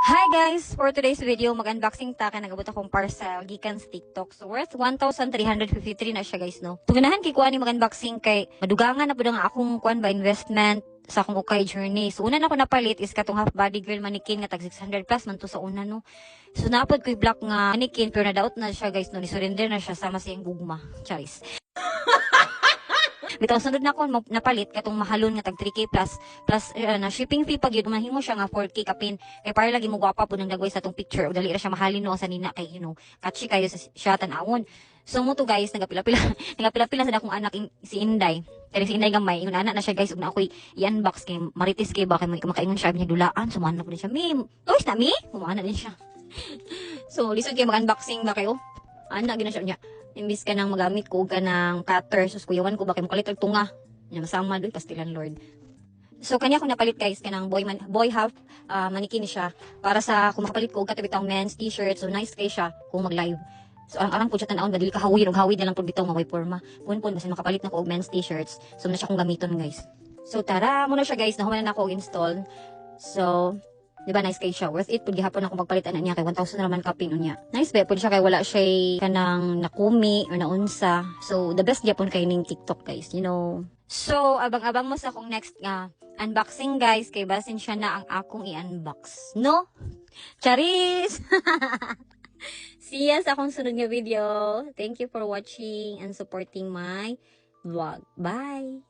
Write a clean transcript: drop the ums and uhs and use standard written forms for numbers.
Hi guys! For today's video, mag-unboxing ta ka nagabot akong parcel gikan sa TikTok. So worth 1,353 na siya guys, no. Tuganahan kay kuan ni mag-unboxing kay madugangan na pud ang akong kuan ba investment sa akong ukay journey. So una na ako napalit is katong half body girl mannequin nga tag 600 plus man to sa una, no. So napod ko black nga mannequin pero na-doubt na siya guys, no. Ni surrender na siya sama sa iyang gugma. Charis. Bitaw sunod na ako napalit katong mahalon nga tag 3K plus na shipping fee pag yun mahimo siya nga 4K kapin kay para lagi mo gwapa pud ang dagway sa tong picture ug dali ra siya mahalin no sa nina kay catchy kayo sa siya tan-awon. So mo to guys nagapila-pila nagapila-pila sa akong anak si Inday. Kaya si Inday gamay ingon ana na siya guys ug na ako'y i-unbox kay maritis kay ba kay makaingon siya niya dulaan sumano ko din siya mi toys na mi kumana din siya. So lisod kay mag-unboxing ba kayo ana gina siya niya. Imbis ka nang magamit ko ka ng cutter, sus kuyawan ko bakit makalit og tunga. Nya masama doy pastilan Lord. So kanya ko napalit guys kanang boy half mannequin siya para sa kung makapalit ko og katibitang men's t-shirt. So nice kay siya kung mag-live. So ang arang pud siya tan-awon badili ka hawid og hawid na lang pud bitaw maway porma. Pun basin makapalit na ko og men's t-shirts. So na siya kong gamiton guys. So tara mo na siya guys, nahuman na ako install. So di ba nice kay siya, worth it pud gihapon ako magpalitan na niya kay 1,000 naman kapin unya. Nice ba pud siya kay wala siya kanang nakumi or naunsa. So the best gyapon kay ning TikTok guys, you know. So abang-abang mo sa akong next nga unboxing guys kay basin siya na ang akong i-unbox, no? Charis. See ya sa akong sunod nga video. Thank you for watching and supporting my vlog. Bye.